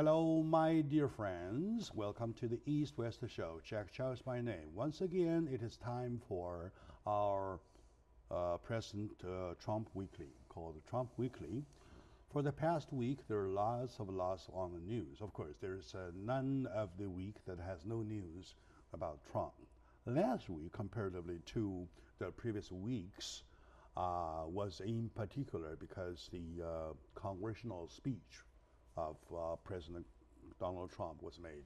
Hello, my dear friends. Welcome to the East-West Show. Jack Chow is my name. Once again, it is time for our President Trump Weekly, called Trump Weekly. For the past week, there are lots on the news. Of course, there's none of the week that has no news about Trump. Last week, comparatively to the previous weeks, was in particular because the congressional speech of President Donald Trump was made.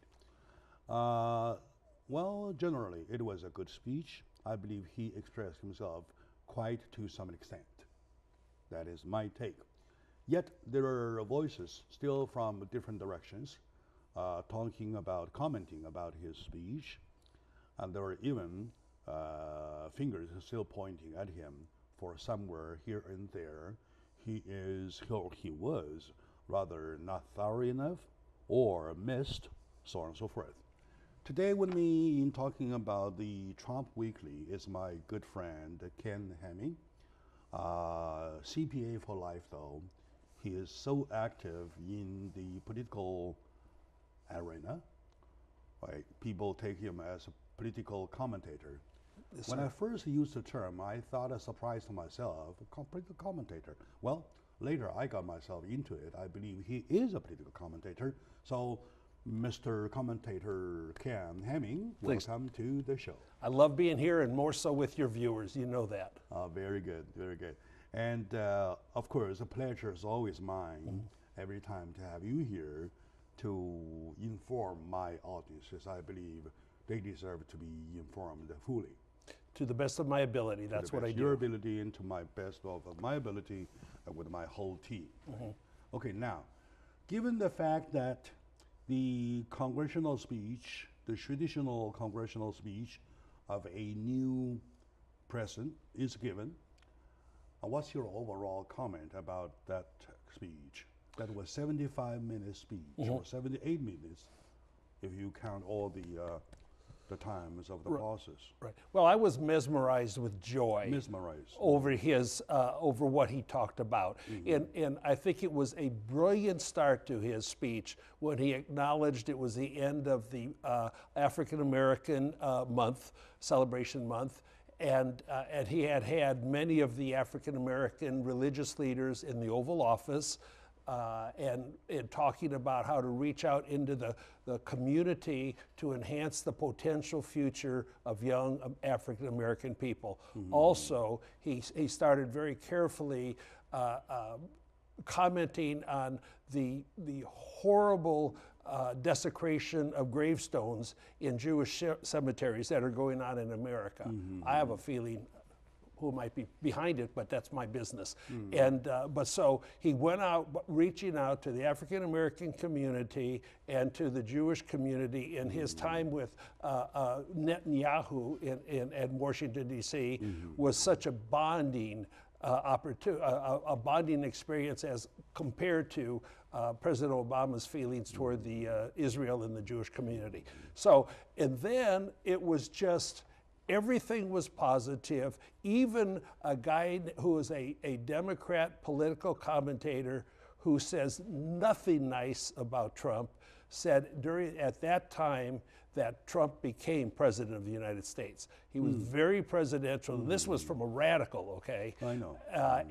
Well, generally, it was a good speech. I believe he expressed himself quite to some extent. That is my take. Yet, there are voices still from different directions commenting about his speech. And there are even fingers still pointing at him for somewhere here and there. He was rather not thorough enough or missed, so on and so forth. Today with me in talking about the Trump Weekly is my good friend Ken Hemming. CPA for life though. He is so active in the political arena. Right? People take him as a political commentator. Yes, when I first used the term, I thought a surprise to myself, political commentator. Well, later I got myself into it. I believe he is a political commentator. So, Mr. Commentator Ken Hemming, welcome to the show. I love being here and more so with your viewers, you know that. Very good, very good. And of course, a pleasure is always mine every time to have you here to inform my audiences. I believe they deserve to be informed fully. To the best of my ability, that's what I do. Your ability and to my best of my ability with my whole team. Okay, now, given the fact that the congressional speech, the traditional congressional speech of a new president is given, what's your overall comment about that speech? That was 75-minute speech, or 78 minutes, if you count all the times of the process. Right. Well, I was mesmerized with joy. Over his, over what he talked about, and I think it was a brilliant start to his speech when he acknowledged it was the end of the African American celebration month. And he had many of the African American religious leaders in the Oval Office, and talking about how to reach out into the community to enhance the potential future of young African American people. Also, he started very carefully commenting on the horrible desecration of gravestones in Jewish cemeteries that are going on in America. I have a feeling who might be behind it, but that's my business. And but so he went out reaching out to the African American community and to the Jewish community in his time with Netanyahu in Washington, D.C. Was such a bonding a bonding experience as compared to President Obama's feelings toward the Israel and the Jewish community. So, and then it was just, everything was positive. Even a guy who is a Democrat political commentator who says nothing nice about Trump said at that time that Trump became president of the United States. He was very presidential. And this was from a radical, okay? I know.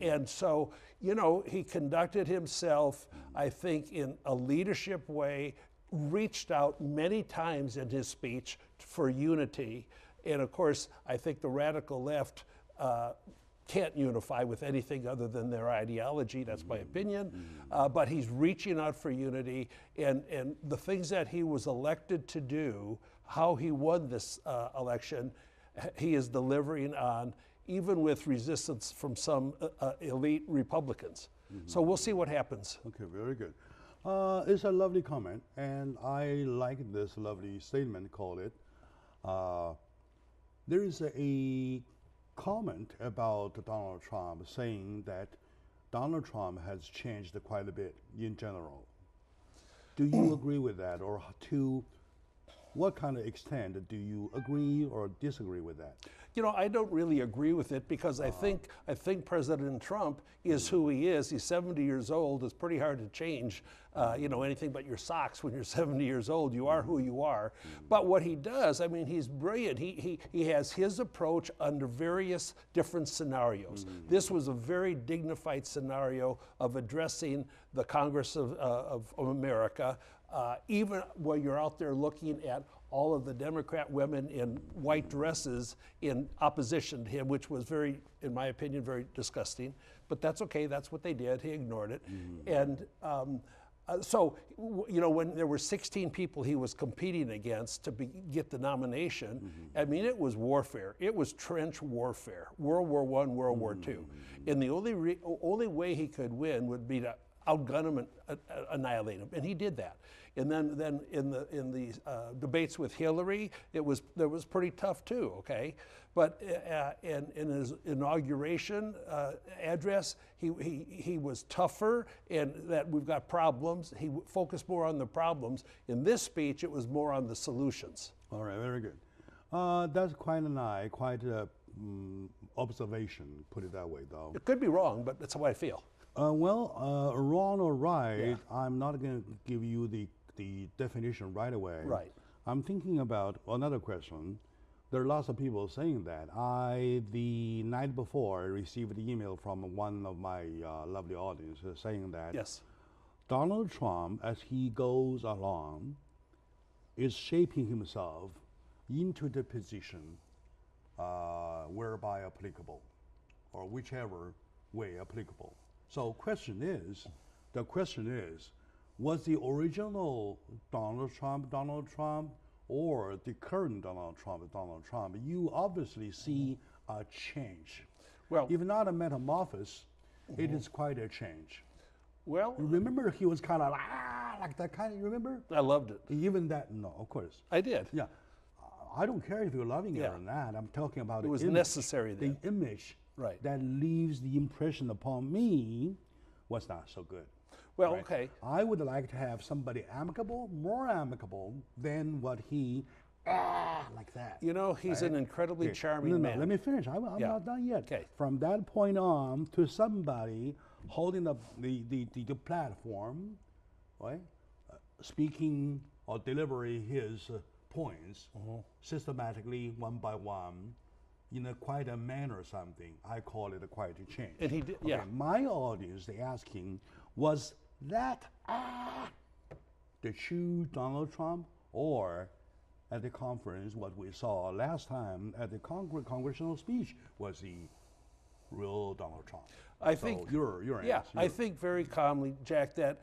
And so, you know, he conducted himself, I think, in a leadership way, reached out many times in his speech for unity. And of course, I think the radical left can't unify with anything other than their ideology. That's my opinion. But he's reaching out for unity, and the things that he was elected to do, how he won this election, he is delivering on, even with resistance from some elite Republicans. So we'll see what happens. Okay, very good. It's a lovely comment, and I like this lovely statement, call it. There is a comment about Donald Trump saying that Donald Trump has changed quite a bit in general. Do you agree with that, or to what kind of extent do you agree or disagree with that? You know, I don't really agree with it because I think President Trump is who he is. He's 70 years old. It's pretty hard to change, you know, anything but your socks when you're 70 years old. You are who you are. But what he does, I mean, he's brilliant. He has his approach under various different scenarios. This was a very dignified scenario of addressing the Congress of America. Even when you're out there looking at all of the Democrat women in white dresses in opposition to him, which was very, in my opinion, very disgusting. But that's okay, that's what they did, he ignored it. And so, you know, when there were 16 people he was competing against to get the nomination, I mean, it was warfare. It was trench warfare, World War I, World War II. And the only way he could win would be to outgun him and annihilate him, and he did that. And then in the debates with Hillary, that was pretty tough too. Okay, but in his inauguration address, he was tougher, and that we've got problems. He focused more on the problems. In this speech, it was more on the solutions. All right, very good. That's quite a observation. Put it that way, though. It could be wrong, but that's how I feel. Wrong or right, I'm not going to give you the definition right away. Right. I'm thinking about another question. There are lots of people saying that. The night before, I received an email from one of my lovely audience saying that Yes. Donald Trump, as he goes along, is shaping himself into the position whereby applicable, or whichever way applicable. So the question is, was the original Donald Trump, or the current Donald Trump? You obviously see a change. Well, if not a metamorphosis, it is quite a change. Well, You remember he was kind of like that kind of, you remember? I loved it. Even that, no, of course. I did. Yeah, I don't care if you're loving it Yeah. or not. I'm talking about It was image, necessary then. The image Right. that leaves the impression upon me was not so good. Well, Right. okay. I would like to have somebody amicable, more amicable than what he like that. You know, he's an incredibly charming man. Let me finish. I'm Yeah. not done yet. Okay. From that point on, to somebody holding up the platform, right, speaking or delivering his points systematically, one by one, in a quite a manner or something. I call it a quite a change. And he did, Okay, yeah. my audience, they asking, was that the true Donald Trump, or at the conference, what we saw last time at the congressional speech was the real Donald Trump? I think your yeah, answer. I think very calmly, Jack, that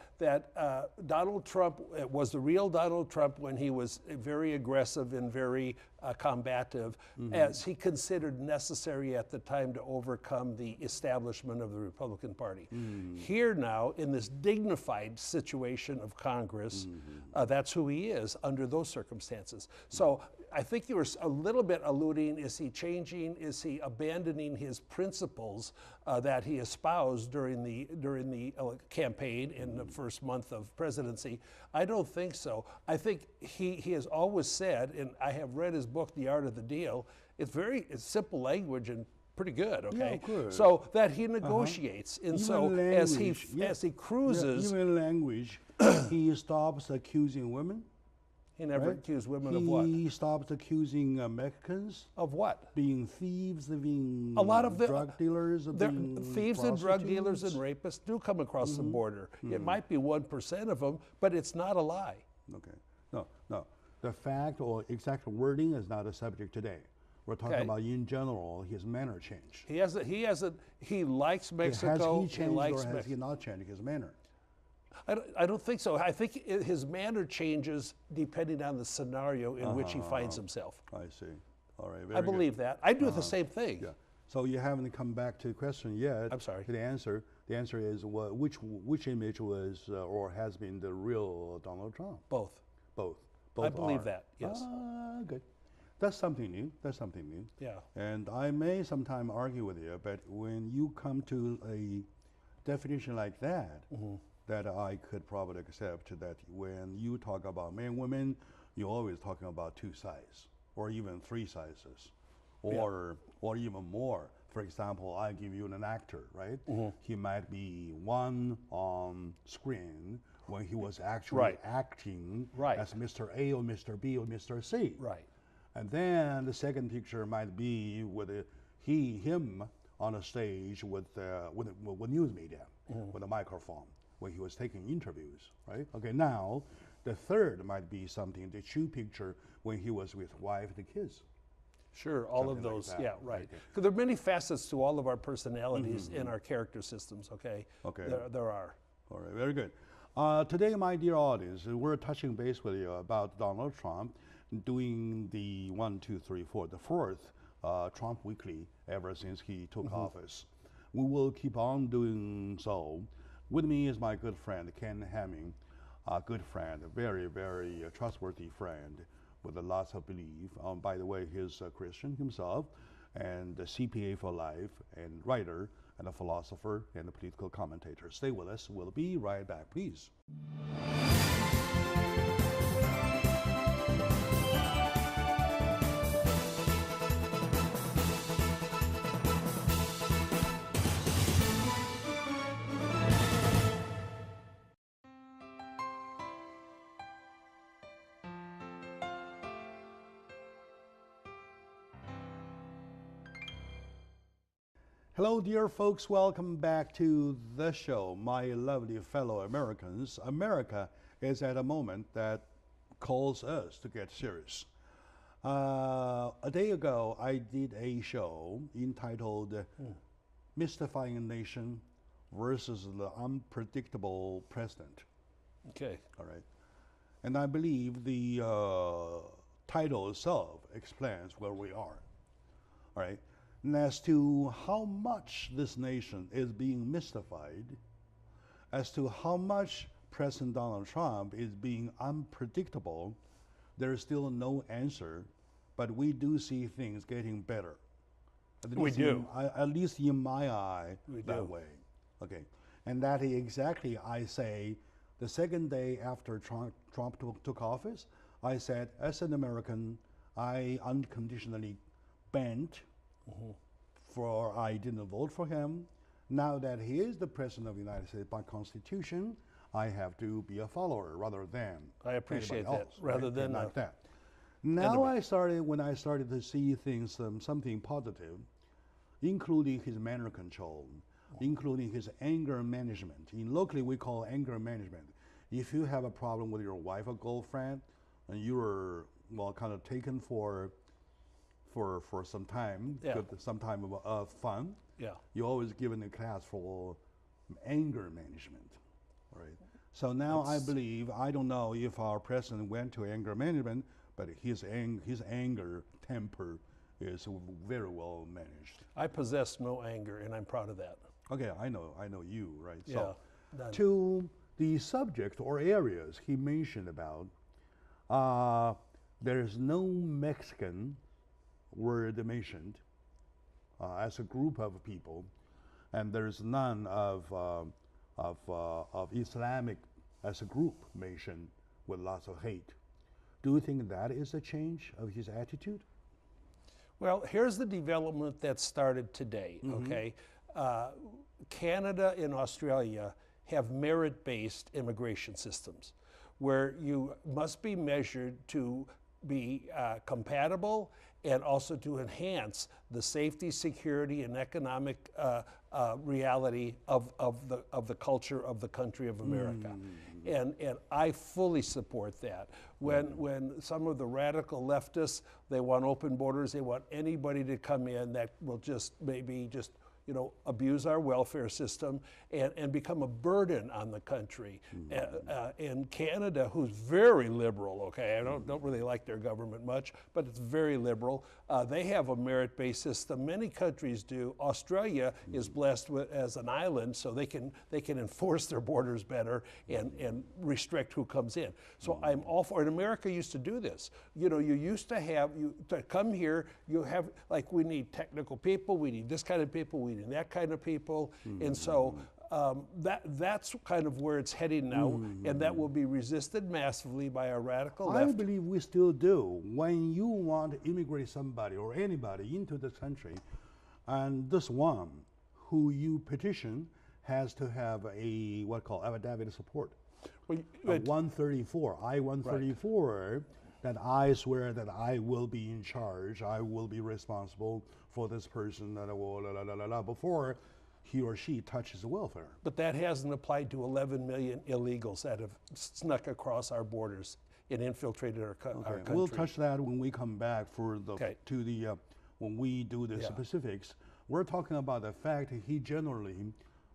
Donald Trump was the real Donald Trump when he was very aggressive and very combative, as he considered necessary at the time to overcome the establishment of the Republican Party. Here now, in this dignified situation of Congress, that's who he is under those circumstances. So I think you were a little bit alluding, is he changing, is he abandoning his principles that he espoused during the campaign in the first month of presidency? I don't think so. I think he has always said, and I have read his book, The Art of the Deal, it's simple language and pretty good, okay? Yeah, good. So that he negotiates, and Even so language, as he cruises, even language, he stops accusing women. he never right? accused women of what? He stopped accusing Mexicans Of what? being thieves, of being A lot of the drug dealers, of being thieves and drug dealers and prostitutes. rapists do come across the border. It might be 1% of them, but it's not a lie. Okay. No. The fact or exact wording is not a subject today. We're talking Okay. about in general his manner change. He likes Mexico. Has he changed likes or has he Mexico. not changed his manner? I don't think so. I think his manner changes depending on the scenario in which he finds himself. I see. All right. Very I good. believe that. I do the same thing. Yeah. So you haven't come back to the question yet. I'm sorry. To the answer. The answer is which image was or has been the real Donald Trump? Both. Both. I believe are. that, yes. Good. That's something new. That's something new. Yeah. And I may sometime argue with you, but when you come to a definition like that, that I could probably accept that when you talk about men and women you're always talking about 2 sides, or even 3 sizes, or even more. For example, I give you an actor, right? He might be one on screen when he was actually acting as Mr. A or Mr. B or Mr. C. Right. And then the second picture might be with him on a stage with news media, with a microphone, when he was taking interviews, right? Okay, now the third might be something, the true picture when he was with wife and kids. Sure, all Something of like those, that. yeah, right. Because there are many facets to all of our personalities in our character systems, okay? Okay. There are. All right, very good. Today, my dear audience, we're touching base with you about Donald Trump doing the 1, 2, 3, 4, the 4th Trump Weekly ever since he took office. We will keep on doing so. With me is my good friend, Ken Hemming, a good friend, a very, very trustworthy friend with lots of belief. By the way, he's a Christian himself, and a CPA for life, and writer, and a philosopher, and a political commentator. Stay with us. We'll be right back, please. Hello, dear folks. Welcome back to the show, my lovely fellow Americans. America is at a moment that calls us to get serious. A day ago, I did a show entitled Mystifying a Nation versus the Unpredictable President. Okay. All right. And I believe the title itself explains where we are. All right. And as to how much this nation is being mystified, as to how much President Donald Trump is being unpredictable, there is still no answer, but we do see things getting better. We do. At least in my eye, that way. Okay. And that is exactly, I say, the second day after Trump took office, I said, as an American, I unconditionally bent for I didn't vote for him. Now that he is the President of the United States by Constitution, I have to be a follower rather than I appreciate anybody that, else, rather right? than like that. Now when I started to see things, something positive, including his manner control, including his anger management. Locally, we call anger management. If you have a problem with your wife or girlfriend, and you are kind of taken for some time, some time of fun. Yeah. You're always given a class for anger management, right? So now I believe, I don't know if our president went to anger management, but his anger temper is very well managed. I possess no anger, and I'm proud of that. Okay, I know you, right? Yeah. So to the subject or areas he mentioned about, there is no Mexican word mentioned as a group of people, and there's none of Islamic as a group mentioned with lots of hate. Do you think that is a change of his attitude? Well, here's the development that started today, okay? Canada and Australia have merit-based immigration systems where you must be measured to be compatible and also to enhance the safety, security, and economic reality of the culture of the country of America. And I fully support that. When some of the radical leftists, they want open borders, they want anybody to come in that will just maybe just abuse our welfare system and become a burden on the country. In Canada, who's very liberal, okay, I don't really like their government much, but it's very liberal. They have a merit-based system. Many countries do. Australia is blessed as an island, so they can enforce their borders better and restrict who comes in. So I'm all for it. America used to do this. You used to have, to come here, you have, like, we need technical people, we need this kind of people, we need that kind of people. And so that's kind of where it's heading now, and that will be resisted massively by our radical I left. believe we still do. When you want to immigrate somebody or anybody into this country, and this one who you petition has to have a what called affidavit of support. Well, 134, I-134, that I swear that I will be in charge, I will be responsible for this person, before he or she touches the welfare. But that hasn't applied to 11 million illegals that have snuck across our borders and infiltrated our country. We'll touch that when we come back for the when we do the specifics. We're talking about the fact that he generally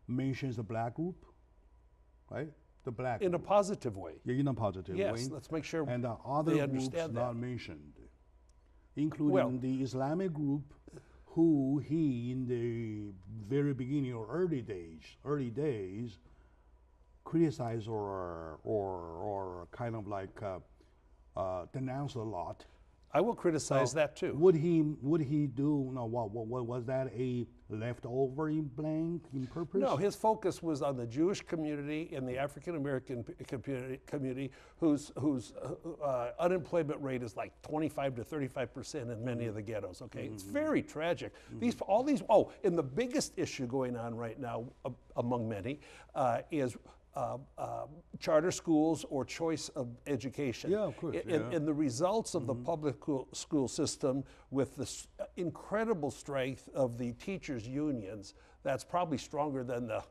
mentions the black group, right? The black in group. a positive way. Yeah, in a positive way. Yes, let's make sure and the other they groups understand that. not mentioned, including the Islamic group, who he in the very beginning or early days, criticized or kind of like denounced a lot. I will criticize that too. Would he do? No, what was that a leftover in blank in purpose? No, his focus was on the Jewish community and the African American community, whose unemployment rate is like 25 to 35% in many of the ghettos. Okay, it's very tragic. And the biggest issue going on right now, among many, is charter schools or choice of education. Yeah, of course. And the results of the public school system with the incredible strength of the teachers' unions, that's probably stronger than the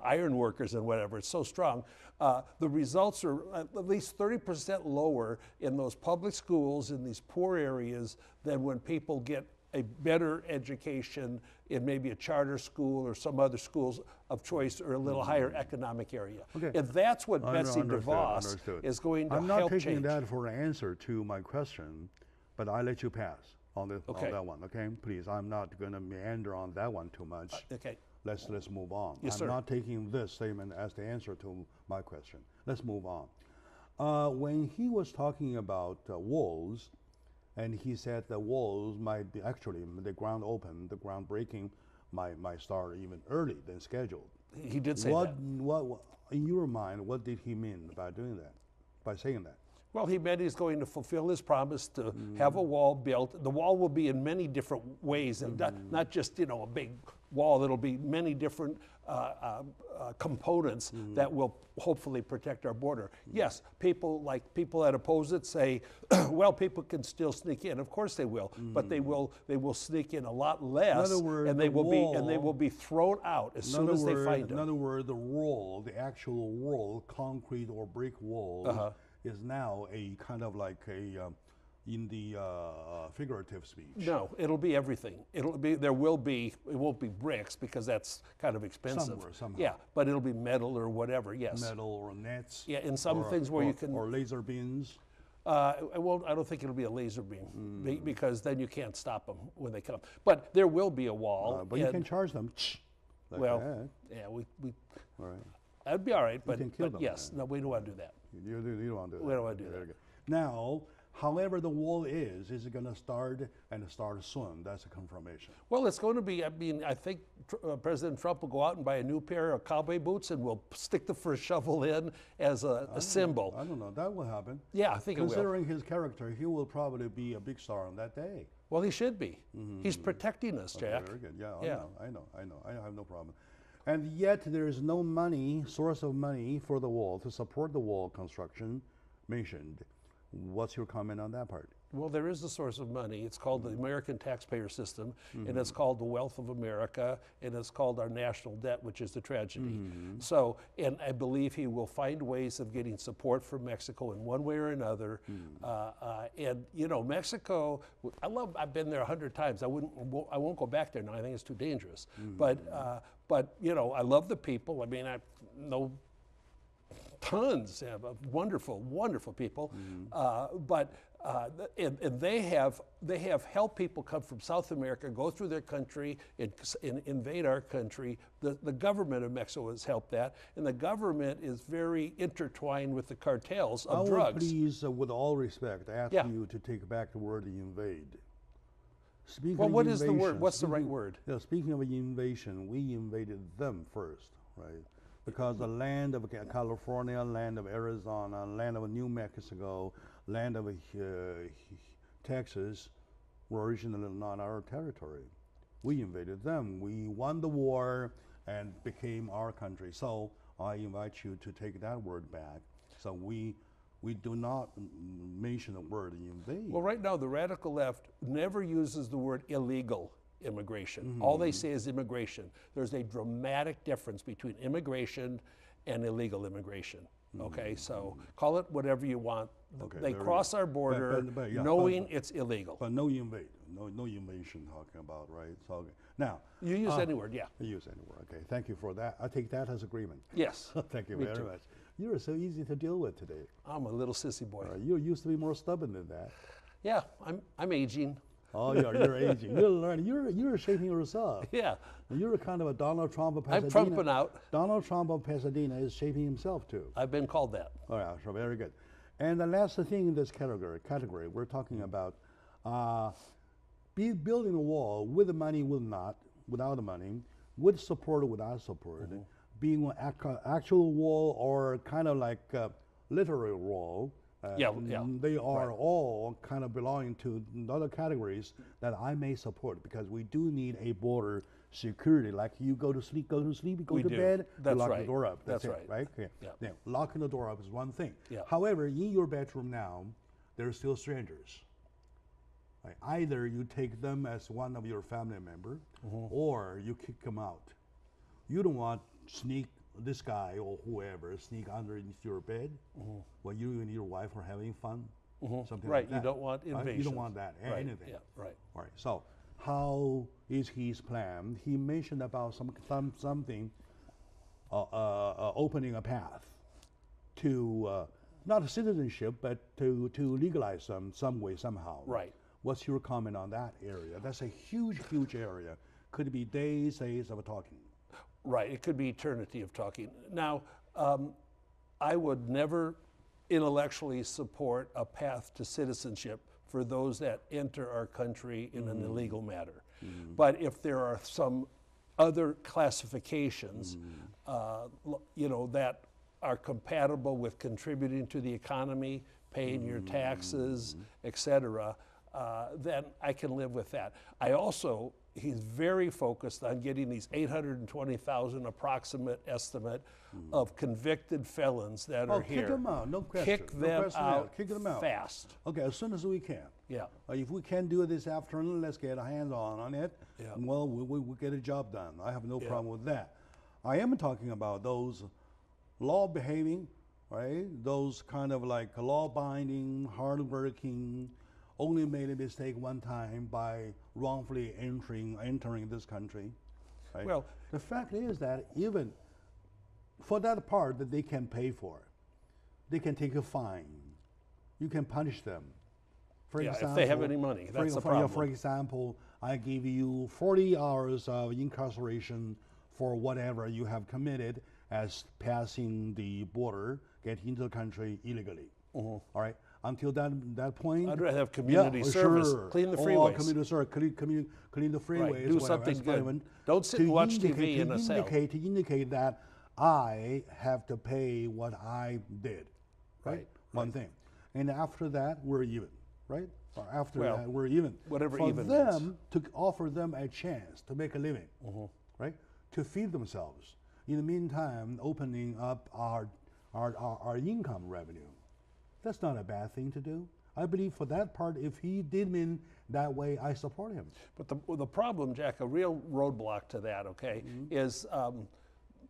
iron workers and whatever. It's so strong. The results are at least 30% lower in those public schools in these poor areas than when people get a better education in maybe a charter school or some other schools of choice or a little higher economic area. Okay. And that's what Betsy DeVos is going to help change. I'm not taking that for an answer to my question, but I let you pass on that one, okay? Please, I'm not going to meander on that one too much. Okay. Let's move on. Yes, I'm sir. not taking this statement as the answer to my question. Let's move on. When he was talking about walls, and he said the walls might be actually the groundbreaking might start even early than scheduled. He did say that. What, in your mind, what did he mean by doing that, by saying that? Well, he meant he's going to fulfill his promise to have a wall built. The wall will be in many different ways, and not just a big wall. It'll be many different components that will hopefully protect our border. Yes, people that oppose it say, well, people can still sneak in. Of course they will, but they will sneak in a lot less, in other words, and they will be thrown out as soon as they find them. In other words, the actual wall, concrete or brick wall, is now a kind of like a in the figurative speech. No, it'll be everything. It won't be bricks because that's kind of expensive. Somewhere, somehow. Yeah, but it'll be metal or whatever, yes. Metal or nets. Yeah, in some things where you can. Or laser beams. I don't think it'll be a laser beam because then you can't stop them when they come. But there will be a wall. But you can charge them. Like that. Yeah, we all right. that'd be all right, but can kill them, yes, no, we don't want to do that. You don't want to do that. We don't want to do that. Now, however the wall is it going to start soon? That's a confirmation. Well, it's going to be, I think President Trump will go out and buy a new pair of cowboy boots and we'll stick the first shovel in as a symbol. I don't know. That will happen. Yeah, I think it will. Considering his character, he will probably be a big star on that day. Well, he should be. He's protecting us, Jack. Very good. Yeah, I know. I have no problem. And yet there is no source of money for the wall, to support the wall construction mentioned. What's your comment on that part? Well, there is a source of money. It's called the American taxpayer system, and it's called the wealth of America, and it's called our national debt, which is the tragedy. So, and I believe he will find ways of getting support from Mexico in one way or another. And Mexico, I've been there 100 times. I won't go back there now. I think it's too dangerous. But I love the people. I know tons of wonderful, wonderful people, and they have helped people come from South America, go through their country, and invade our country. The government of Mexico has helped that, and the government is very intertwined with the cartels of drugs. I would please, with all respect, ask you to take back the word invade. Speaking Well, of what is the invasion, word? What's the right word? Yeah, speaking of invasion, we invaded them first, right? Because the land of California, land of Arizona, land of New Mexico, land of Texas were originally not our territory. We invaded them. We won the war and became our country. So I invite you to take that word back. So we do not mention the word invade. Well, right now, the radical left never uses the word illegal immigration. All they say is immigration. There's a dramatic difference between immigration and illegal immigration. Okay, so call it whatever you want. Okay, They very cross good. our border But, yeah, knowing it's illegal. But no invade, no invasion talking about, right? So okay. Now, You use any word, yeah. I use any word. Okay, thank you for that. I take that as agreement. Yes. Thank you Me very too. much. You're so easy to deal with today. I'm a little sissy boy. You used to be more stubborn than that. Yeah, I'm aging. Oh, you're aging. You're learning. You're shaping yourself. Yeah, You're kind of a Donald Trump of I'm Pasadena. trumping out. Donald Trump of Pasadena is shaping himself too. I've been called that. All right, so very good. And the last thing in this category we're talking about building a wall with the money, without the money, with support or without support, being an actual wall or kind of like literary wall. Yeah. They are all kind of belonging to other categories that I may support because we do need a border security. Like you go to sleep, you go We to do. bed, That's you lock right. the door up. That's it, right. right? Okay. Yeah. Now, locking the door up is one thing. Yeah. However, in your bedroom now, there are still strangers. Right? Either you take them as one of your family member, or you kick them out. You don't want this guy or whoever sneak underneath your bed while you and your wife are having fun. Something Right, like that. you don't want Right? invasion. You don't want that, Right, anything. yeah, right. All right, so how is his plan? He mentioned about something opening a path to not citizenship, but to legalize them some way, somehow. Right. What's your comment on that area? That's a huge, huge area. Could be days of talking. Right, it could be eternity of talking. Now, I would never intellectually support a path to citizenship for those that enter our country in an illegal manner. But if there are some other classifications, that are compatible with contributing to the economy, paying your taxes, et cetera, then I can live with that. He's very focused on getting these 820,000 approximate estimate of convicted felons that are here. Kick them out, no question. Kick them out Kick them out fast. Okay, as soon as we can. Yeah. If we can do it this afternoon, let's get a hands on it. Yeah. Well, we'll get a job done. I have no problem with that. I am talking about those law behaving, right? Those kind of like law-binding, hardworking, only made a mistake one time by wrongfully entering this country. Right? Well, the fact is that even for that part that they can pay for, they can take a fine. You can punish them. For Yeah, example, if they have any money, that's the problem. For example, I give you 40 hours of incarceration for whatever you have committed as passing the border, getting into the country illegally. All right. Until that point, I'd rather have community service, sure. clean the Oh, freeways. community service, clean the freeways. Right, do whatever, something that's good. fine. Don't sit and watch TV in a cell. To indicate that I have to pay what I did. Right, One thing. And after that, we're even, right? Or after Well, that, we're even. whatever For even them means. to offer them a chance to make a living, right? To feed themselves. In the meantime, opening up our income revenue. That's not a bad thing to do. I believe for that part, if he did mean that way, I support him. But the problem, Jack, a real roadblock to that, okay, is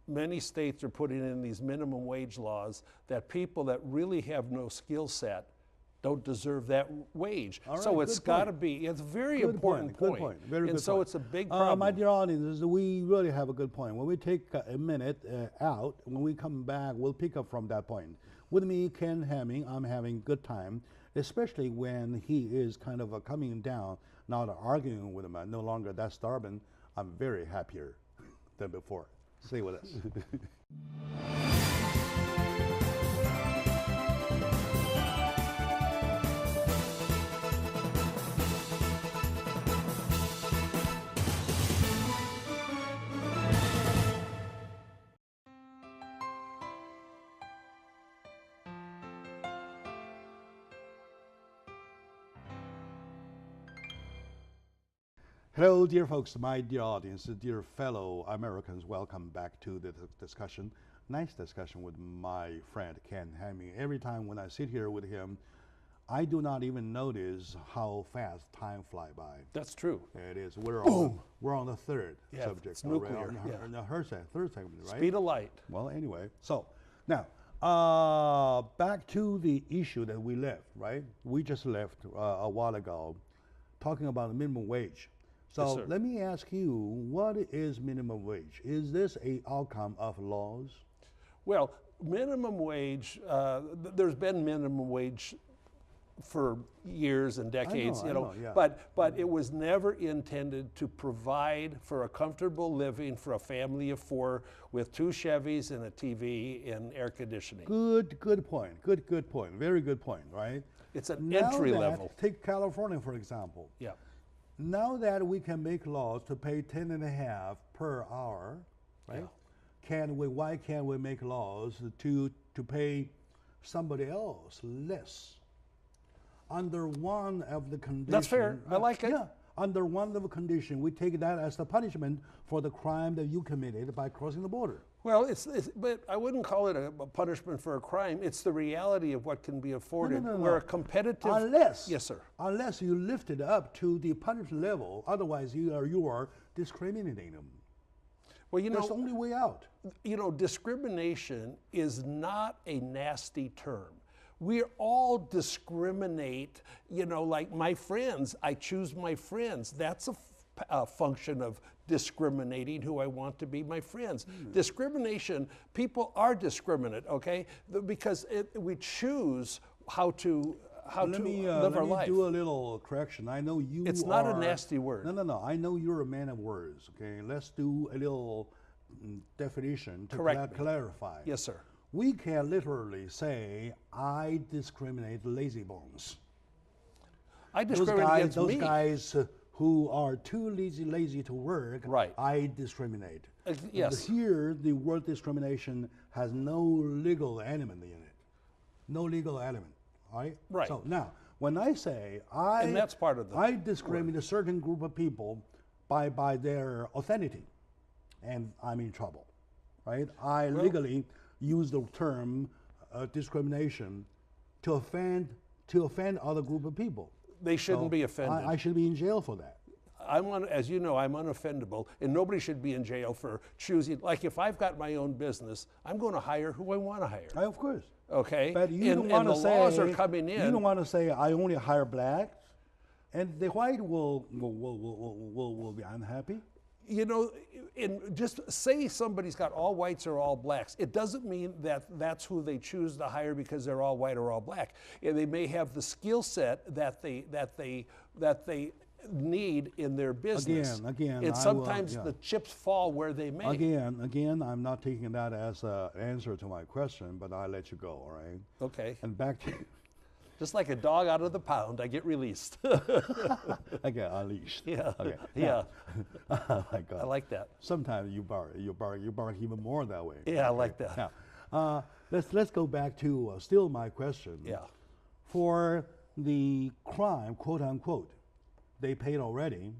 many states are putting in these minimum wage laws that people that really have no skill set don't deserve that wage. All right, so it's good got to point. be, it's a very Good important point, good point, very and good so point. it's a big problem. My dear audience, we really have a good point. When we take a minute out, when we come back, we'll pick up from that point. With me, Ken Hamming, I'm having good time, especially when he is kind of coming down, not arguing with him, no longer that stubborn. I'm very happier than before. Stay with us. Hello, dear folks, my dear audience, dear fellow Americans. Welcome back to the discussion. Nice discussion with my friend Ken Hamming. Every time when I sit here with him, I do not even notice how fast time fly by. That's true. It is. We're on the third subject. It's nuclear. On the third segment, right? Speed of light. Well, anyway, so now back to the issue that we left, right? We just left a while ago talking about the minimum wage. So Yes, let me ask you, what is minimum wage? Is this an outcome of laws? Well, minimum wage, there's been minimum wage for years and decades, I know, yeah. but it was never intended to provide for a comfortable living for a family of four with 2 Chevys and a TV and air conditioning. Good point. Good point. Very good point, right? It's an entry level. Take California, for example. Yeah. Now that we can make laws to pay 10.5 per hour, right? Yeah. Why can't we make laws to pay somebody else less? Under one of the conditions. That's fair. I like it. Yeah. Under one of the condition, we take that as the punishment for the crime that you committed by crossing the border. Well, but I wouldn't call it a punishment for a crime. It's the reality of what can be afforded. No. We're a competitive. Yes, sir. Unless you lift it up to the punishment level, otherwise you are discriminating them. Well, That's the only way out. Discrimination is not a nasty term. We all discriminate, like my friends. I choose my friends. That's a function of discriminating who I want to be my friends. Discrimination, people are discriminate, okay? Because we choose how to live our life. Let me do a little correction. I know you It's not a nasty word. No. I know you're a man of words, okay? Let's do a little definition to clarify. Yes, sir. We can literally say, I discriminate lazy bones. I discriminate those guys who are too lazy to work, right. I discriminate. Yes. Here, the word discrimination has no legal element in it. No legal element, all right? Right. So now, when I say and that's part of I discriminate a certain group of people by their authenticity, and I'm in trouble, right? I legally use the term discrimination to offend other group of people. They shouldn't be offended. I should be in jail for that. As you know, I'm unoffendable, and nobody should be in jail for choosing. Like if I've got my own business, I'm going to hire who I want to hire. Of course. Okay. But you don't want to say laws are coming in. You don't want to say I only hire blacks, and the white will be unhappy. Just say somebody's got all whites or all blacks. It doesn't mean that that's who they choose to hire because they're all white or all black. And they may have the skill set that they need in their business. Again. And sometimes the chips fall where they may. Again, I'm not taking that as an answer to my question, but I'll let you go, all right? Okay. And back to just like a dog out of the pound, I get released. I get unleashed. Yeah. Okay. Yeah. Oh my God. I like that. Sometimes you bark even more that way. Yeah, I like that. Now, let's go back to still my question. Yeah. For the crime, quote unquote, they paid already.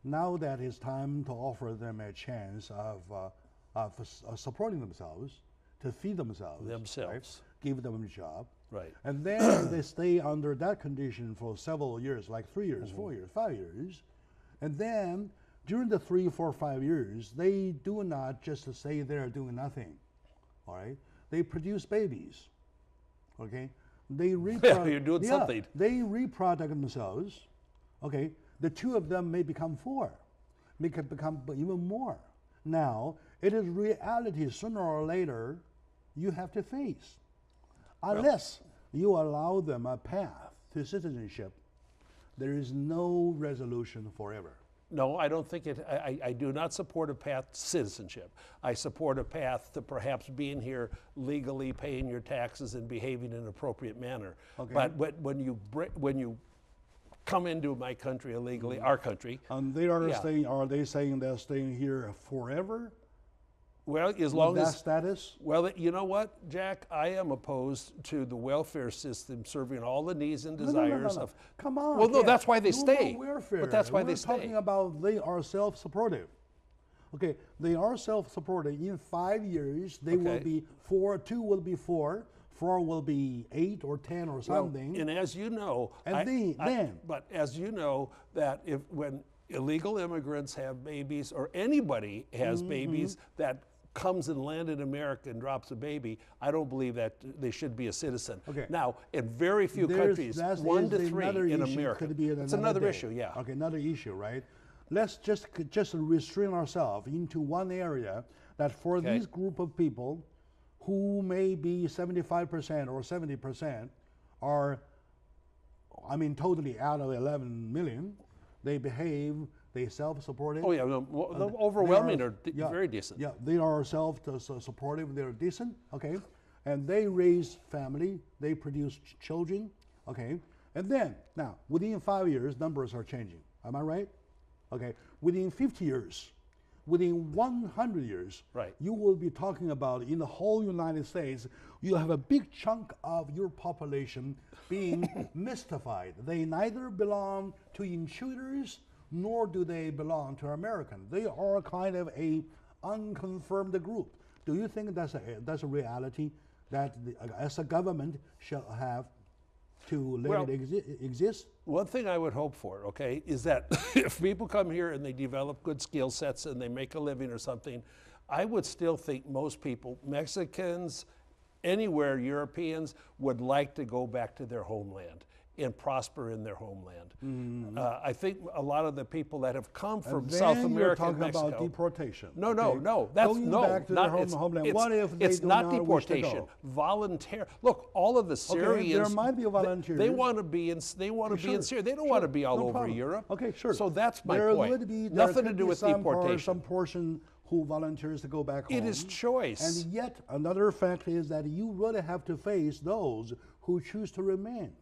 Now that it's time to offer them a chance of supporting themselves, to feed themselves. Right? Give them a job. Right. And then they stay under that condition for several years, like 3 years, 4 years, 5 years. And then during the 3, 4, 5 years, they do not just stay there doing nothing. All right? They produce babies. Okay? You're doing something. They reproduce themselves. Okay? The 2 of them may become 4, may become even more. Now, it is reality sooner or later you have to face. Unless you allow them a path to citizenship, there is no resolution forever. No, I don't think it. I do not support a path to citizenship. I support a path to perhaps being here legally, paying your taxes, and behaving in an appropriate manner. Okay. But when you come into my country illegally, our country, are they saying they're staying here forever? Well, as long that as status? well, you know what, Jack, I am opposed to the welfare system serving all the needs and desires of. Come on. Well, no, Ken. that's why they No stay. more welfare. But that's why We're they stay. talking about they are self-supportive. Okay, they are self-supportive. In 5 years, they will be 4. 2 will be 4. 4 will be 8 or 10 or something. Well, and as you know, then. But as you know, that when illegal immigrants have babies, or anybody has babies that comes and lands in America and drops a baby, I don't believe that they should be a citizen. Okay. Now, in very few countries, 1 to 3 in America. It's another issue, yeah. Okay, another issue, right? Let's just restrain ourselves into one area that for these group of people who may be 75% or 70% are, I mean, totally out of 11 million, they behave, they self-supportive. Oh yeah, the overwhelming are very decent. Yeah, they are self-supportive, they're decent, okay? And they raise family, they produce children, okay? And then, now, within 5 years, numbers are changing, am I right? Okay, within 50 years, within 100 years, you will be talking about in the whole United States, you have a big chunk of your population being mystified. They neither belong to intruders, nor do they belong to Americans. They are kind of a unconfirmed group. Do you think that's a reality that as a government shall have to let it exist? One thing I would hope for, okay, is that if people come here and they develop good skill sets and they make a living or something, I would still think most people, Mexicans, anywhere, Europeans, would like to go back to their homeland and prosper in their homeland. I think a lot of the people that have come from South America and Mexico. About deportation. No, that's going back to their homeland. What if they it's do not not deportation? Wish to go? Volunteer. Look, all of the Syrians. there might be volunteers. They want to be in. They want to be in Syria. They don't want to be all over problem. Europe. Okay, sure. So that's my there point. Would be, Nothing to do with deportation. Some portion who volunteers to go back home. It is choice. And yet another fact is that you really have to face those who choose to remain.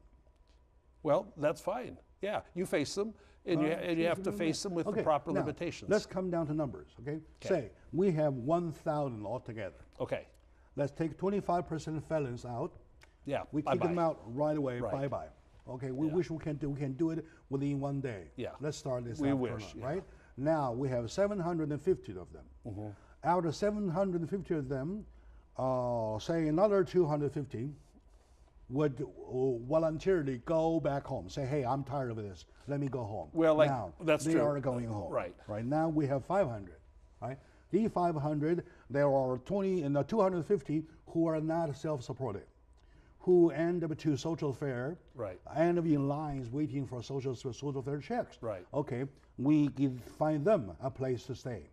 Well, that's fine. Yeah, you face them, and you have to face them with the proper limitations. Let's come down to numbers, okay? Say we have 1,000 altogether. Okay. Let's take 25% felons out. Yeah. We kick them out right away. Bye-bye. Okay. We wish we can do it within 1 day. Yeah. Let's start this. We wish. Right. Now we have 750 of them. Out of 750 of them, say another 250 would voluntarily go back home. Say, hey, I'm tired of this. Let me go home. Well, now, that's they true. are going home. Right. Right now we have 500. Right. The 500, there are 250 who are not self-supported, who end up to social fare. Right. End up in lines waiting for social fare checks. Right. Okay. We find them a place to stay.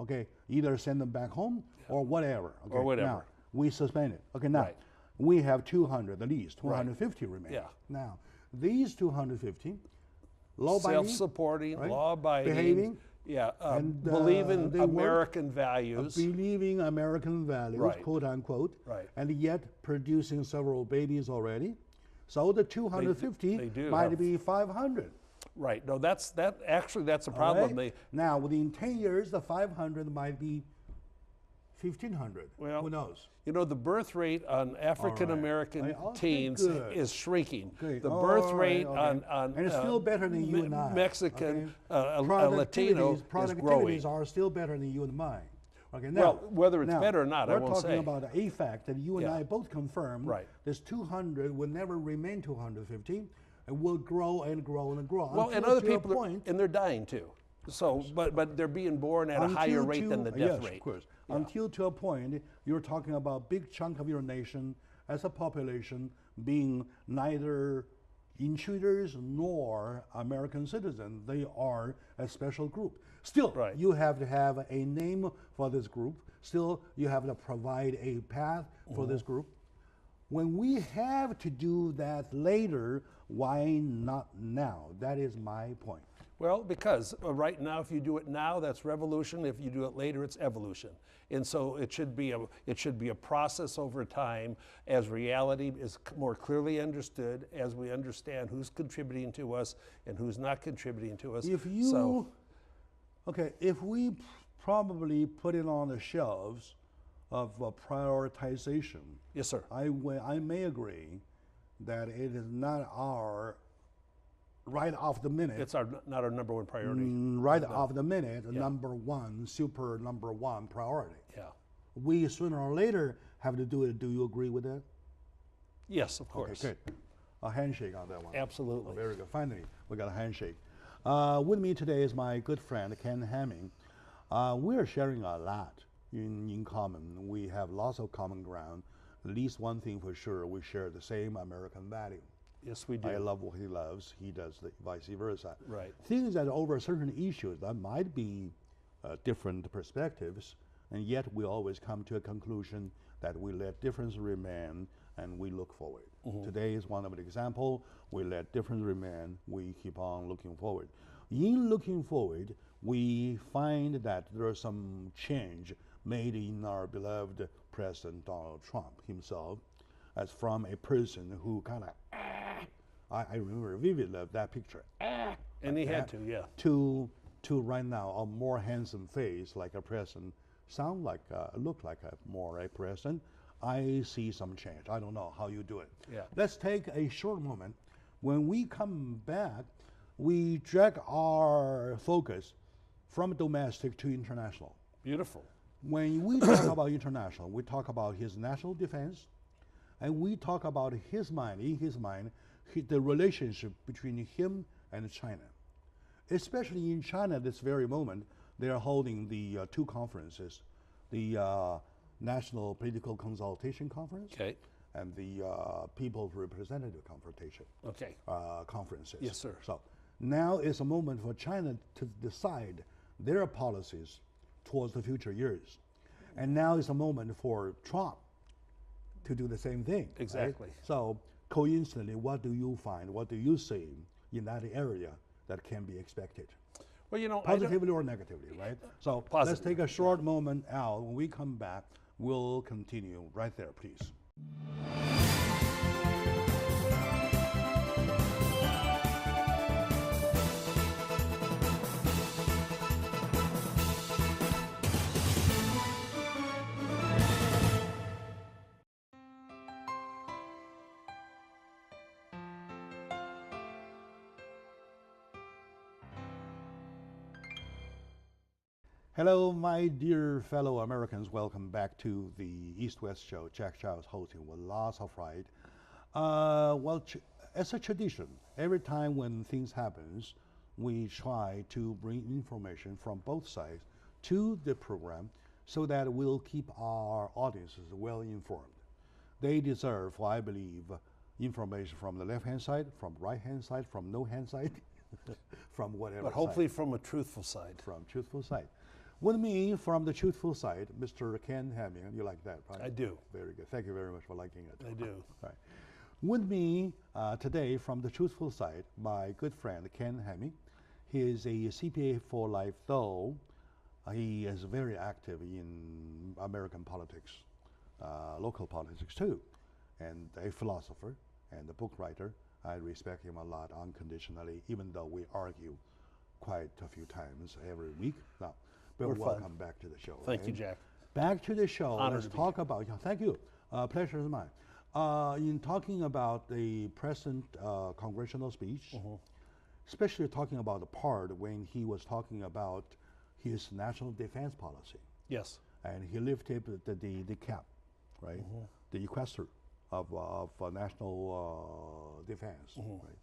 Okay. Either send them back home or whatever. Okay? Or whatever. Now, we suspend it. Okay. Now. We have 200, at least 250 remain. Yeah. Now, these 250, law-abiding, self-supporting, law-abiding, behaving, and believe in American values, believing American values, quote unquote, and yet producing several babies already. So the 250 might be 500. Right. No, that's a problem. Right? Now, within 10 years, the 500 might be 1,500. Well, who knows? You know, the birth rate on African American teens is shrinking. Good. The birth rate on and it's still better than you and I. Mexican Latino is growing. Productivities are still better than you and mine. Okay, now, well, whether it's better or not, I won't say. We're talking about a fact that you and I both confirm. Right. This 200 will never remain 250. It will grow and grow and grow. Well, and other people, and they're dying too. So, but they're being born at a higher rate than the death rate. Of course. Yeah. Until to a point, you're talking about big chunk of your nation as a population being neither intruders nor American citizens. They are a special group. Still, you have to have a name for this group. Still, you have to provide a path for this group. When we have to do that later, why not now? That is my point. Well, because right now, if you do it now, that's revolution. If you do it later, it's evolution. And so it should be a process over time as reality is more clearly understood, as we understand who's contributing to us and who's not contributing to us. If you, if we probably put it on the shelves of prioritization. Yes, sir. I may agree that it is not our right off the minute. It's not our number one priority. Right off the minute, number one priority. Yeah. We sooner or later have to do it. Do you agree with that? Yes, of course. Okay, good. A handshake on that one. Absolutely. Oh, very good. Finally, we got a handshake. With me today is my good friend, Ken Hamming. We're sharing a lot in common. We have lots of common ground. At least one thing for sure, we share the same American value. Yes, we do. I love what he loves. He does the vice versa. Right. Things that over certain issues that might be different perspectives, and yet we always come to a conclusion that we let difference remain and we look forward. Today is one of the examples. We let difference remain. We keep on looking forward. In looking forward, we find that there is some change made in our beloved President Donald Trump himself, as from a person who kind of, I remember vividly that picture, and he had to, yeah. to right now a more handsome face like a president, look like a more a president. I see some change. I don't know how you do it. Yeah. Let's take a short moment. When we come back, we drag our focus from domestic to international. Beautiful. When we talk about international, we talk about his national defense, and we talk about in his mind, the relationship between him and China. Especially in China, this very moment, they are holding the two conferences, the National Political Consultation Conference and the People's Representative Conferences. Yes, sir. So now is a moment for China to decide their policies towards the future years. And now is a moment for Trump to do the same thing. Exactly. Right? So coincidentally, what do you find, what do you see in that area that can be expected? Well, you know, positively or negatively, right? So let's take a short moment out. When we come back, we'll continue right there, please. Hello, my dear fellow Americans. Welcome back to the East-West Show. Jack Chow is hosting with lots of pride. As a tradition, every time when things happens, we try to bring information from both sides to the program so that we'll keep our audiences well informed. They deserve, I believe, information from the left-hand side, from right-hand side, from no-hand side, from whatever But hopefully from a truthful side. From truthful side. With me, from the truthful side, Mr. Ken Hamming. You like that, right? I do. Very good. Thank you very much for liking it. I do. Right. With me today, from the truthful side, my good friend, Ken Hamming. He is a CPA for life, though he is very active in American politics, local politics too, and a philosopher and a book writer. I respect him a lot unconditionally, even though we argue quite a few times every week. Now, but welcome back to the show. Thank you, Jack. Back to the show. Honored Let's talk about, thank you. Pleasure is mine. In talking about the present congressional speech, especially talking about the part when he was talking about his national defense policy. Yes. And he lifted the cap, right? The equester of national defense, right?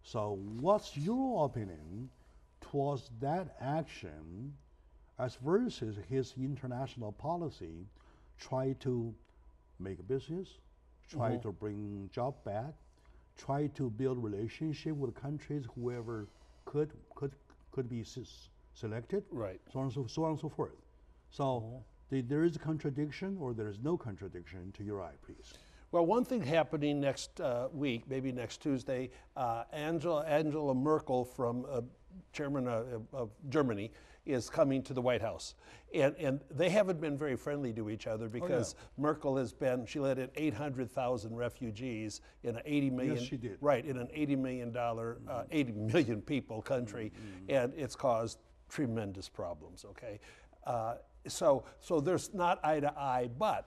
So what's your opinion towards that action as versus his international policy, try to make a business, try to bring job back, try to build relationship with countries, whoever could be selected, right? So on and so forth. So there is a contradiction, or there is no contradiction to your eye, please. Well, one thing happening next week, maybe next Tuesday, Angela Merkel from chairman of Germany is coming to the White House. And they haven't been very friendly to each other because Merkel she let in 800,000 refugees in an 80 million, yes, she did. Right, in an $80 million, 80 million people country, and it's caused tremendous problems, okay? So there's not eye to eye, but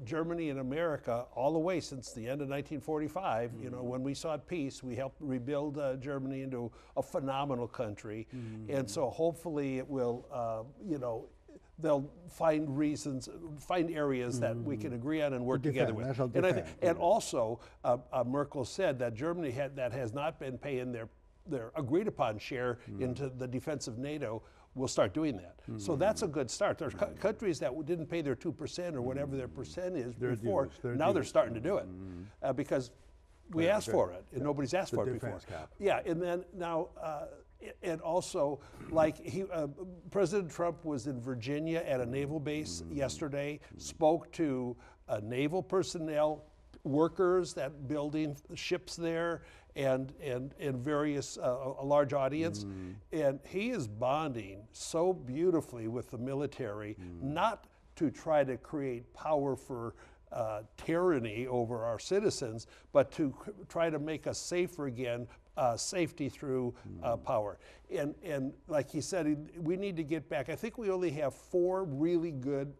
Germany and America all the way since the end of 1945, when we sought peace, we helped rebuild Germany into a phenomenal country, and so hopefully it will, they'll find areas that we can agree on and work together with. And also, Merkel said that Germany has not been paying their agreed upon share into the defense of NATO. We'll start doing that. So that's a good start. There's countries that didn't pay their 2% or whatever their percent is before. Now they're starting to do it because we asked for it and nobody's asked for it before. Yeah, and then now, and also, like President Trump was in Virginia at a naval base yesterday, spoke to naval personnel, workers that building ships there, and various a large audience, and he is bonding so beautifully with the military, not to try to create power for tyranny over our citizens, but to try to make us safer again, safety through power. And like he said, we need to get back. I think we only have 4 really good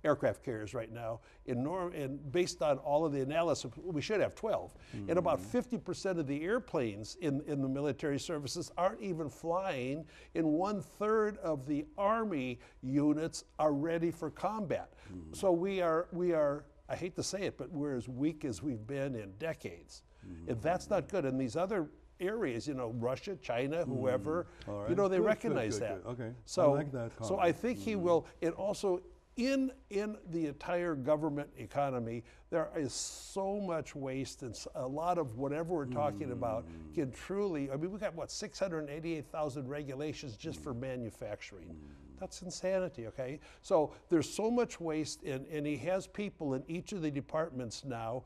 aircraft carriers right now. And based on all of the analysis, we should have 12. And about 50% of the airplanes in the military services aren't even flying, and 1/3 of the Army units are ready for combat. So we are, I hate to say it, but we're as weak as we've been in decades. And that's not good. And these other areas, Russia, China, whoever, they recognize that. Okay. So, I like that comment. so I think he will, and also in the entire government economy, there is so much waste, and a lot of whatever we're talking about can truly, we've got, 688,000 regulations just for manufacturing. That's insanity, okay? So there's so much waste, and he has people in each of the departments now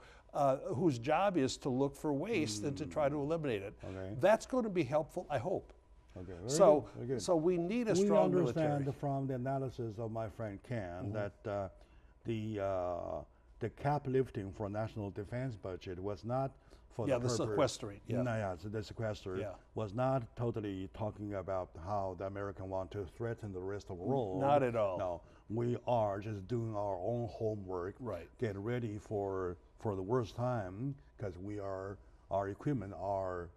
whose job is to look for waste and to try to eliminate it. Okay. That's going to be helpful, I hope. Okay. Very good. So we need a strong military. We understand from the analysis of my friend Ken that the cap lifting for national defense budget was not for the purpose. Sequestering. So the sequester was not totally talking about how the American want to threaten the rest of the world. Not at all. No, we are just doing our own homework. Right. Get ready for the worst time, because our equipment are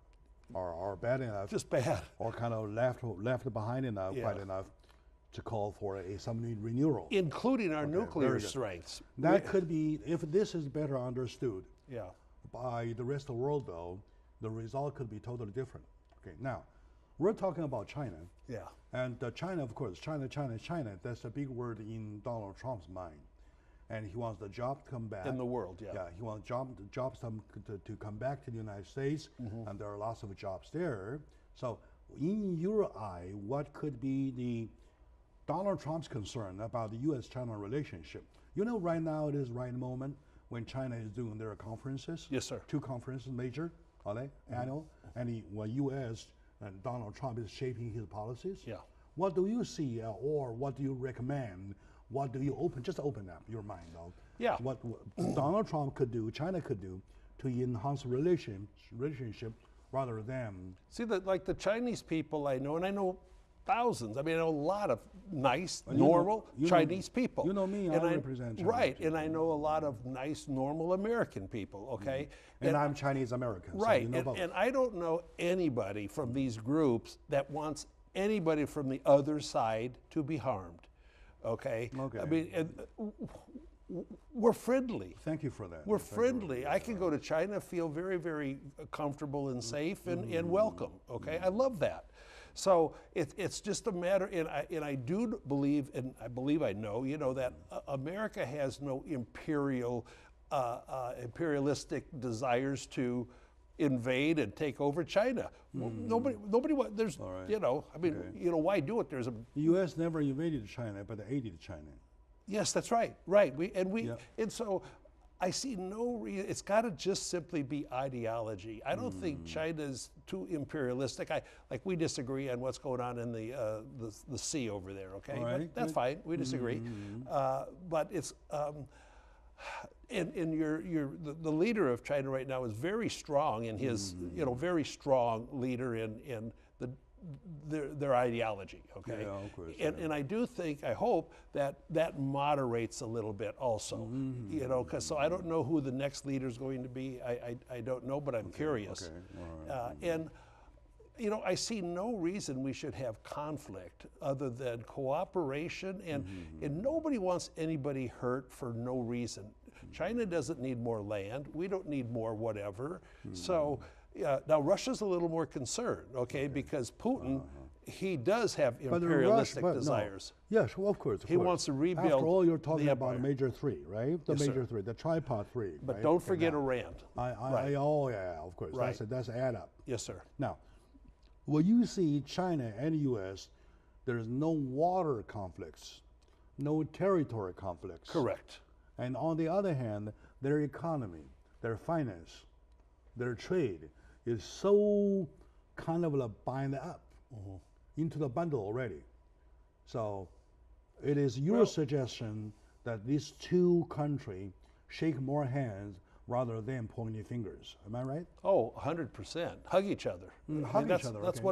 bad enough. Just bad. Or kind of left behind enough, quite enough, to call for some renewal. Including our nuclear strengths. That could be, if this is better understood by the rest of the world, though, the result could be totally different. Okay, now, we're talking about China. Yeah. And China, of course, China, that's a big word in Donald Trump's mind. And he wants the job to come back. In the world, yeah. Yeah, he wants jobs to come back to the United States, and there are lots of jobs there. So in your eye, what could be the Donald Trump's concern about the U.S.-China relationship? Right now it is right moment when China is doing their conferences. Yes, sir. 2 conferences, major, are they, annual? And U.S. and Donald Trump is shaping his policies. Yeah. What do you see, or what do you recommend? What do you just open up your mind, though? Yeah. What Donald Trump could do, China could do, to enhance relationship rather than... See, like the Chinese people I know, and I know thousands. I know a lot of nice, normal Chinese people. You know me, I represent China. Right, and I know a lot of nice, normal American people, okay? And I'm Chinese American. Right, so and I don't know anybody from these groups that wants anybody from the other side to be harmed. Okay. We're friendly. Thank you for that. We're friendly. I can go to China, feel very, very comfortable and safe and welcome. Okay, I love that. So it's just a matter, and I do believe, and I believe I know, that America has no imperialistic desires to invade and take over China. Well, nobody wants, there's, why do it? The U.S. never invaded China, but they aided China. Yes, that's right. And so I see no reason, it's got to just simply be ideology. I don't think China's too imperialistic. We disagree on what's going on in the sea over there, okay? But that's fine, we disagree. But it's, the leader of China right now is very strong in his, very strong leader in the their ideology, okay? Yeah, of course, And I do think, I hope that moderates a little bit also, you know, because so I don't know who the next leader is going to be. I don't know, but I'm curious. Okay. All right. And you know, I see no reason we should have conflict other than cooperation, and nobody wants anybody hurt for no reason. China doesn't need more land. We don't need more whatever. So now Russia's a little more concerned, okay, because Putin, he does have imperialistic desires. No. Yes, well, of course. He wants to rebuild. After all, you're talking the about empire. major three, right? The Yes, major sir. three, the tripod three. But right? don't forget Iran. Oh yeah, of course. Right. That's add up. Yes, sir. Now, when you see China and U.S., there's no water conflicts, no territory conflicts. Correct. And on the other hand, their economy, their finance, their trade is so kind of bind up into the bundle already. So it is your suggestion that these two countries shake more hands rather than pointing fingers. Am I right? Oh, 100%. Hug each other. Hug that's, each other, That's okay.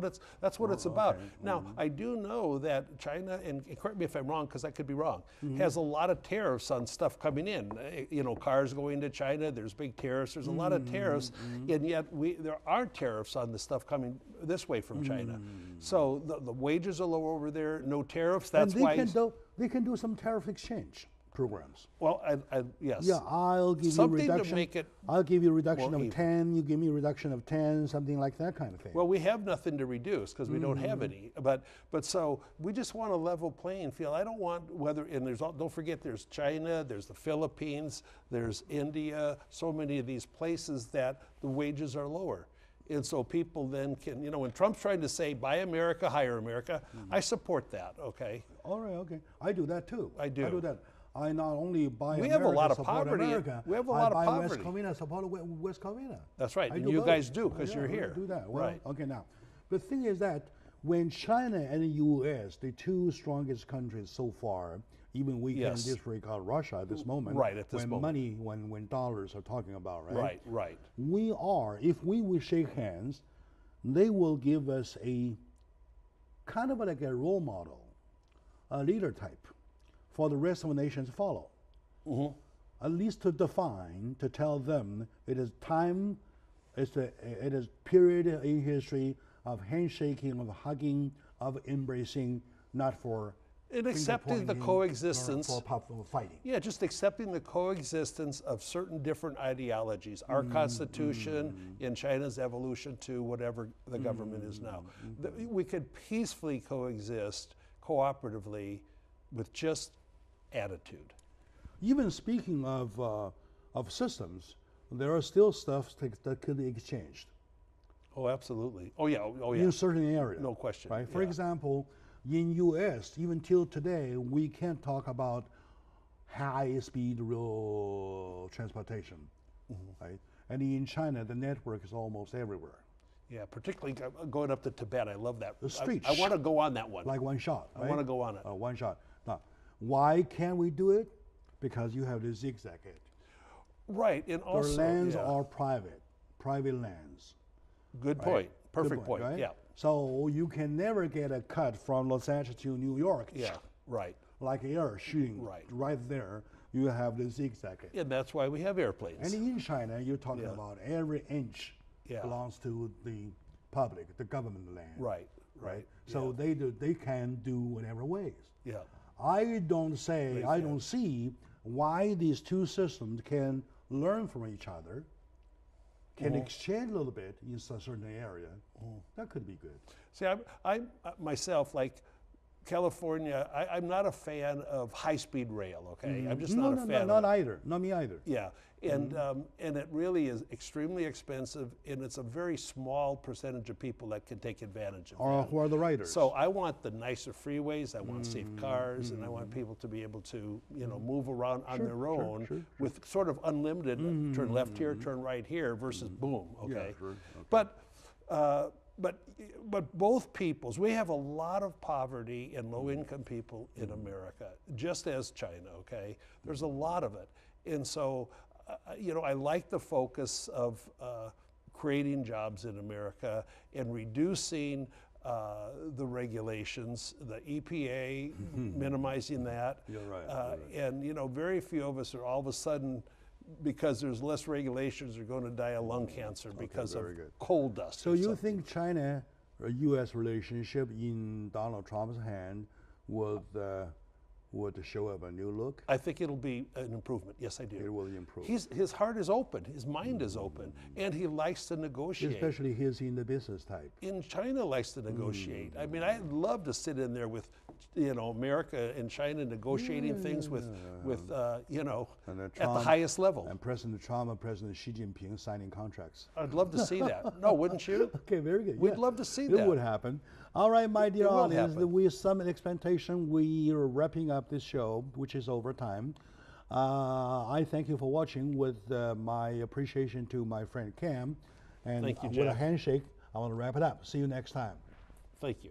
what it's about. Okay. Now, I do know that China, and correct me if I'm wrong, because I could be wrong, has a lot of tariffs on stuff coming in. You know, cars going to China, there's big tariffs, there's a lot of tariffs, and yet there aren't tariffs on the stuff coming this way from China. So the wages are low over there, no tariffs, that's and why... they can do some tariff exchange programs. Well, yes. Yeah, I'll give Something you reduction. to make it I'll give you a reduction more of even. 10, you give me a reduction of 10, something like that kind of thing. Well, we have nothing to reduce because we don't have any. But so we just want a level playing field. I don't want whether, and don't forget there's China, there's the Philippines, there's India, so many of these places that the wages are lower. And so people then can, you know, when Trump's trying to say, buy America, hire America, I support that, okay? All right, okay. I do that too. I do. I do that. I not only buy We America, have a lot of support poverty. America, We have a lot of I buy poverty. West Covina, support West Covina. That's right, I and do you both. guys do because Yeah, you're we here. do that. Well, Right. okay, now, the thing is that when China and the U.S., the two strongest countries so far, even we Yes. can disregard Russia at this moment. Right, at this when moment. money, when dollars are talking about, right? Right. We are, if we will shake hands, they will give us a kind of like a role model, a leader type for the rest of the nations to follow. At least to define, to tell them it is time, it is period in history of handshaking, of hugging, of embracing, not for And accepting the finger-pointing coexistence. or for fighting. Yeah, just accepting the coexistence of certain different ideologies. Our Constitution in China's evolution to whatever the government is now. We could peacefully coexist cooperatively with just attitude. Even speaking of systems, there are still stuff that could be exchanged Oh, absolutely. Oh, yeah. in certain areas. No question. Right? For Yeah. example, in U.S., even till today, we can't talk about high-speed rail transportation, right? And in China, the network is almost everywhere, Yeah, particularly going up to Tibet. I love that. The streets. I want to go on that one. like one shot. I want to go on it. One shot. Now, why can't we do it? Because you have the zigzag it. Right, and Their also... lands yeah. are private lands. Good point. Good Perfect point. right? Yeah. So you can never get a cut from Los Angeles to New York. Yeah, right. Like air shooting right there. You have the zigzag it. And that's why we have airplanes. And in China, you're talking Yeah. about every inch Yeah. belongs to the public, the government land. Right. So they can do whatever ways. Yeah. I don't see why these two systems can learn from each other, can exchange a little bit in a certain area. That could be good. See, I myself, like California, I'm not a fan of high-speed rail, okay? I'm just not a fan not of it. either. Not me either. Yeah, and it really is extremely expensive, and it's a very small percentage of people that can take advantage of Or that. who are the riders? So I want the nicer freeways, I want safe cars, and I want people to be able to, you know, move around on their own with sort of unlimited turn left here, turn right here versus boom, okay? sure, okay. But both peoples, we have a lot of poverty and low-income people in America, just as China, okay? There's a lot of it. And so, you know, I like the focus of creating jobs in America and reducing the regulations, the EPA minimizing that. You're right. And you know, very few of us are all of a sudden, because there's less regulations, are going to die of lung cancer because of coal dust. So you think China or U.S. relationship in Donald Trump's hand would show up a new look? I think it'll be an improvement. Yes, I do. It will improve. His heart is open. His mind is open. And he likes to negotiate. Especially he's in the business type. In China likes to negotiate. I mean, I'd love to sit in there with, you know, America and China negotiating things with you know, at the highest level. And President Trump and President Xi Jinping signing contracts. I'd love to see that. No, wouldn't you? Okay, very good. We'd love to see that. It would happen. All right, my dear audience, with some expectation, we are wrapping up this show, which is over time. I thank you for watching with my appreciation to my friend Cam. And thank you, with a handshake, I want to wrap it up. See you next time. Thank you.